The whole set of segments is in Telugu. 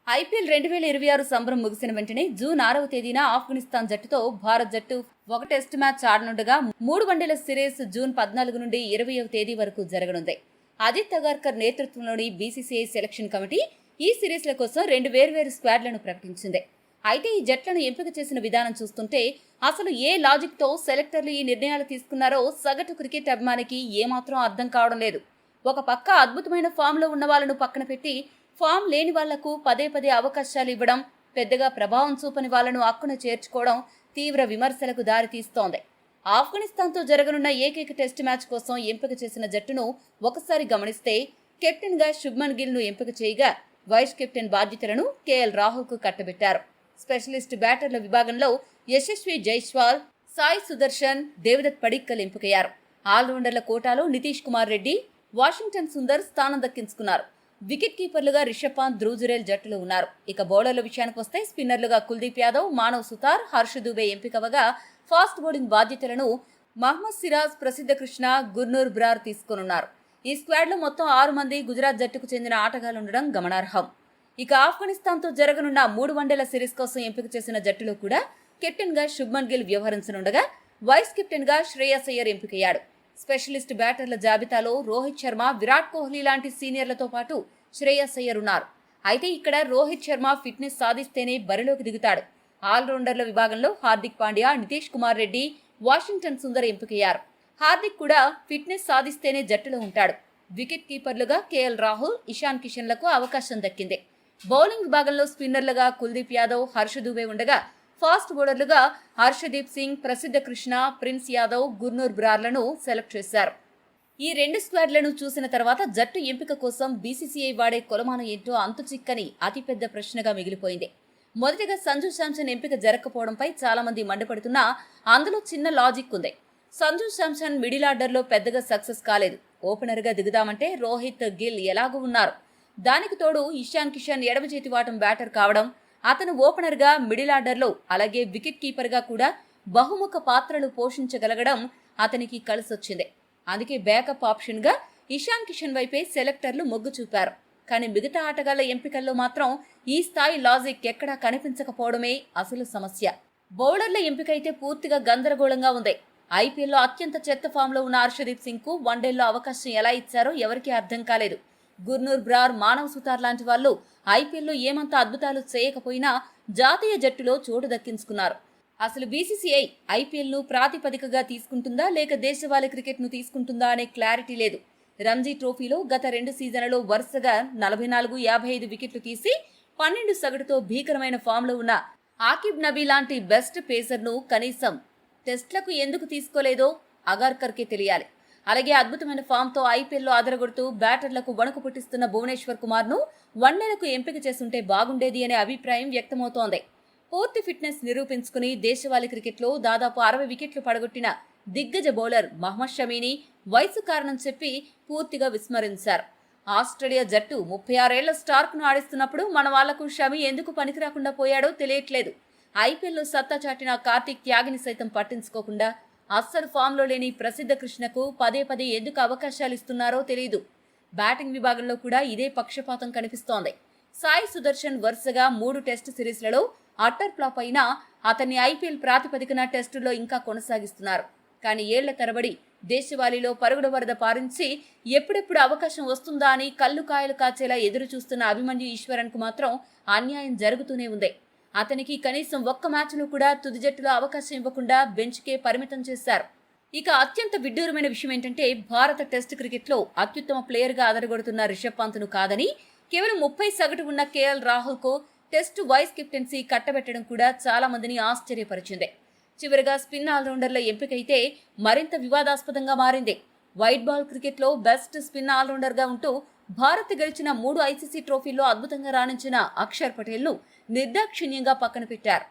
ఐపీఎల్ 2026 సంబరం ముగిసిన వెంటనే జూన్ 6వ తేదీన ఆఫ్ఘనిస్తాన్ జట్టుతో భారత్ జట్టు ఒక టెస్ట్ మ్యాచ్ ఆడనుండగా 3 వన్డేల సిరీస్ జూన్ 14 నుండి 20వ తేదీ వరకు జరగనుంది. అజిత్ అగార్కర్ నేతృత్వంలోని బీసీసీఐ సెలక్షన్ కమిటీ ఈ సిరీస్ల కోసం 2 వేర్వేరు స్క్వాడ్లను ప్రకటించింది. అయితే ఈ జట్లను ఎంపిక చేసిన విధానం చూస్తుంటే అసలు ఏ లాజిక్తో సెలెక్టర్లు ఈ నిర్ణయాలు తీసుకున్నారో సగటు క్రికెట్ అభిమానికి ఏమాత్రం అర్థం కావడం లేదు. ఒక పక్క అద్భుతమైన ఫామ్లో ఉన్న వాళ్ళను పక్కన పెట్టి ఫామ్ లేని వాళ్లకు పదే పదే అవకాశాలు ఇవ్వడం, పెద్దగా ప్రభావం చూపని వాళ్లను అక్కున చేర్చుకోవడం తీవ్ర విమర్శలకు దారితీస్తోంది. ఆఫ్ఘనిస్తాన్తో జరగనున్న ఏకైక టెస్ట్ మ్యాచ్ కోసం ఎంపిక చేసిన జట్టును ఒకసారి గమనిస్తే కెప్టెన్గా శుభ్మన్ గిల్ను ఎంపిక చేయగా వైస్ కెప్టెన్ బాధ్యతలను కేఎల్ రాహుల్కు కట్టబెట్టారు. స్పెషలిస్ట్ బ్యాటర్ల విభాగంలో యశస్వి జైస్వాల్, సాయి సుదర్శన్, దేవదత్ పడిక్కల్ ఎంపికయ్యారు. ఆల్రౌండర్ల కోటాలో నితీష్ కుమార్ రెడ్డి, వాషింగ్టన్ సుందర్ స్థానం దక్కించుకున్నారు. వికెట్ కీపర్లుగా రిషబ్ పంత్, ధ్రువ్ జురేల్ జట్టులో ఉన్నారు. ఇక బౌలర్ల విషయానికి వస్తే స్పిన్నర్లుగా కుల్దీప్ యాదవ్, మానవ్ సుతార్, హర్ష దూబే ఎంపికవగా ఫాస్ట్ బౌలింగ్ బాధ్యతలను మహ్మద్ సిరాజ్, ప్రసిద్ధ కృష్ణ, గుర్నూర్ బ్రార్ తీసుకోనున్నారు. ఈ స్క్వాడ్లో మొత్తం 6 మంది గుజరాత్ జట్టుకు చెందిన ఆటగాళ్లుండడం గమనార్హం. ఇక ఆఫ్ఘనిస్తాన్తో జరగనున్న 3 వన్డేల సిరీస్ కోసం ఎంపిక చేసిన జట్టులో కూడా కెప్టెన్గా శుభ్మన్ గిల్ వ్యవహరించనుండగా వైస్ కెప్టెన్గా శ్రేయస్ అయ్యర్ ఎంపికయ్యాడు. స్పెషలిస్ట్ బ్యాటర్ల జాబితాలో రోహిత్ శర్మ, విరాట్ కోహ్లీ లాంటి సీనియర్లతో పాటు శ్రేయస్ అయ్యర్ ఉన్నారు. అయితే ఇక్కడ రోహిత్ శర్మ ఫిట్నెస్ సాధిస్తేనే బరిలోకి దిగుతాడు. ఆల్రౌండర్ల విభాగంలో హార్దిక్ పాండ్యా, నితీష్ కుమార్ రెడ్డి, వాషింగ్టన్ సుందర్ ఎంపికయ్యారు. హార్దిక్ కూడా ఫిట్నెస్ సాధిస్తేనే జట్టులో ఉంటాడు. వికెట్ కీపర్లుగా కేఎల్ రాహుల్, ఇషాన్ కిషన్లకు అవకాశం దక్కింది. బౌలింగ్ విభాగంలో స్పిన్నర్లుగా కుల్దీప్ యాదవ్, హర్ష దూబే ఉండగా ఫాస్ట్ బౌలర్లుగా హర్షదీప్ సింగ్, ప్రసిద్ధ కృష్ణ, ప్రిన్స్ యాదవ్, గుర్నూర్ బ్రార్లను సెలెక్ట్ చేశారు. ఈ 2 స్క్వాడ్లను చూసిన తర్వాత జట్టు ఎంపిక కోసం బీసీసీఐ వాడే కొలమానం ఏంటో అంతుచిక్కని అతిపెద్ద ప్రశ్నగా మిగిలిపోయింది. మొదటిగా సంజు శాంసన్ ఎంపిక జరగకపోవడంపై చాలా మంది మండిపడుతున్నా అందులో చిన్న లాజిక్ ఉంది. సంజు శాంసన్ మిడిల్ ఆర్డర్లో పెద్దగా సక్సెస్ కాలేదు. ఓపెనర్గా దిగుదామంటే రోహిత్, గిల్ ఎలాగూ ఉన్నారు. దానికి తోడు ఇషాన్ కిషన్ ఎడమ చేతి వాటం బ్యాటర్ కావడం, అతను ఓపెనర్గా, మిడిల్ ఆర్డర్లో, అలాగే వికెట్ కీపర్గా కూడా బహుముఖ పాత్రలు పోషించగలగడం అతనికి కలిసొచ్చింది. అందుకే బ్యాకప్ ఆప్షన్గా ఇషాన్ కిషన్ వైపే సెలెక్టర్లు మొగ్గు చూపారు. కానీ మిగతా ఆటగాళ్ల ఎంపికల్లో మాత్రం ఈ స్థాయి లాజిక్ ఎక్కడా కనిపించకపోవడమే అసలు సమస్య. బౌలర్ల ఎంపికైతే పూర్తిగా గందరగోళంగా ఉంది. ఐపీఎల్లో అత్యంత చెత్త ఫామ్లో ఉన్న హర్షదీప్ సింగ్కు వన్డేల్లో అవకాశం ఎలా ఇచ్చారో ఎవరికీ అర్థం కాలేదు. గుర్నూర్ బ్రార్, మానవ్ సుతార్ లాంటి వాళ్ళు ఐపీఎల్లో ఏమంత అద్భుతాలు చేయకపోయినా జాతీయ జట్టులో చోటు దక్కించుకున్నారు. అసలు బీసీసీఐ ఐపీఎల్ను ప్రాతిపదికగా తీసుకుంటుందా లేక దేశవాళీ క్రికెట్ను తీసుకుంటుందా అనే క్లారిటీ లేదు. రంజీ ట్రోఫీలో గత 2 సీజన్లలో వరుసగా 44, 55 వికెట్లు తీసి 12 సగటుతో భీకరమైన ఫామ్లో ఉన్న ఆకిబ్ నబీ లాంటి బెస్ట్ పేసర్ను కనీసం టెస్ట్లకు ఎందుకు తీసుకోలేదో అగార్కర్కే తెలియాలి. అలాగే అద్భుతమైన ఫామ్తో ఐపీఎల్లో అదరగొడుతూ బ్యాటర్లకు వణుకు పుట్టిస్తున్న భువనేశ్వర్ కుమార్ను వన్డేలకు ఎంపిక చేసుంటే బాగుండేది అనే అభిప్రాయం వ్యక్తమవుతోంది. పూర్తి ఫిట్నెస్ నిరూపించుకుని దేశవాళీ క్రికెట్లో దాదాపు 60 వికెట్లు పడగొట్టిన దిగ్గజ బౌలర్ మహ్మద్ షమీని వయసు కారణం చెప్పి పూర్తిగా విస్మరించారు. ఆస్ట్రేలియా జట్టు 36 ఏళ్ల స్టార్క్ను ఆడిస్తున్నప్పుడు మన వాళ్లకు షమీ ఎందుకు పనికిరాకుండా పోయాడో తెలియట్లేదు. ఐపీఎల్లో సత్తా చాటిన కార్తీక్ త్యాగిని సైతం పట్టించుకోకుండా అస్సలు ఫామ్లో లేని ప్రసిద్ధ కృష్ణకు పదే పదే ఎందుకు అవకాశాలు ఇస్తున్నారో తెలియదు. బ్యాటింగ్ విభాగంలో కూడా ఇదే పక్షపాతం కనిపిస్తోంది. సాయి సుదర్శన్ వరుసగా 3 టెస్ట్ సిరీస్లలో అట్టర్ ఫ్లాప్ అయినా అతన్ని ఐపీఎల్ ప్రాతిపదికన టెస్టుల్లో ఇంకా కొనసాగిస్తున్నారు. కానీ ఏళ్ల తరబడి దేశవాళీలో పరుగుల వరద పారించి ఎప్పుడెప్పుడు అవకాశం వస్తుందా అని కళ్ళు కాయలు కాచేలా ఎదురు చూస్తున్న అభిమన్యు ఈశ్వరన్కు మాత్రం అన్యాయం జరుగుతూనే ఉంది. అతనికి కనీసం ఒక్క మ్యాచ్లో కూడా తుది జట్టులో అవకాశం ఇవ్వకుండా బెంచ్కే పరిమితం చేశారు. ఇక అత్యంత విడ్డూరమైన విషయం ఏంటంటే భారత టెస్ట్ క్రికెట్లో అత్యుత్తమ ప్లేయర్గా అదరగొడుతున్న రిషబ్ పంత్ను కాదని కేవలం 30 సగటు ఉన్న కేఎల్ రాహుల్కు టెస్ట్ వైస్ కెప్టెన్సీ కట్టబెట్టడం కూడా చాలా మందిని ఆశ్చర్యపరిచింది. చివరిగా స్పిన్ ఆల్రౌండర్ల ఎంపికైతే మరింత వివాదాస్పదంగా మారింది. వైట్ బాల్ క్రికెట్లో బెస్ట్ స్పిన్ ఆల్రౌండర్గా ఉంటూ భారత్ గెలిచిన 3 ఐసీసీ ట్రోఫీల్లో అద్భుతంగా రాణించిన అక్షర్ పటేల్ను నిర్దాక్షిణ్యంగా పక్కన పెట్టారు.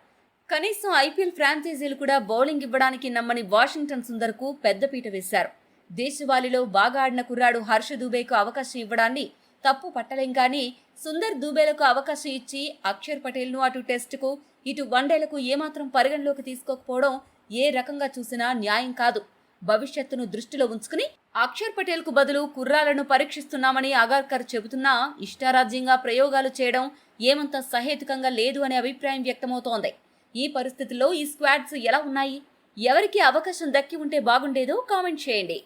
కనీసం ఐపీఎల్ ఫ్రాంచైజీలు కూడా బౌలింగ్ ఇవ్వడానికి నమ్మని వాషింగ్టన్ సుందర్కు పెద్దపీట వేశారు. దేశవాళీలో బాగా ఆడిన కుర్రాడు హర్ష దూబేకు అవకాశం ఇవ్వడాన్ని తప్పు పట్టలేం కానీ సుందర్, దూబేలకు అవకాశం ఇచ్చి అక్షర్ పటేల్ను అటు టెస్టుకు ఇటు వన్డేలకు ఏమాత్రం పరిగణలోకి తీసుకోకపోవడం ఏ రకంగా చూసినా న్యాయం కాదు. భవిష్యత్తును దృష్టిలో ఉంచుకుని అక్షర్ పటేల్ కు బదులు కుర్రాలను పరీక్షిస్తున్నామని అగార్కర్ చెబుతున్నా ఇష్టారాజ్యంగా ప్రయోగాలు చేయడం ఏమంత సహేతుకంగా లేదు అనే అభిప్రాయం వ్యక్తమవుతోంది. ఈ పరిస్థితుల్లో ఈ స్క్వాడ్స్ ఎలా ఉన్నాయి, ఎవరికి అవకాశం దక్కి ఉంటే బాగుండేదో కామెంట్ చేయండి.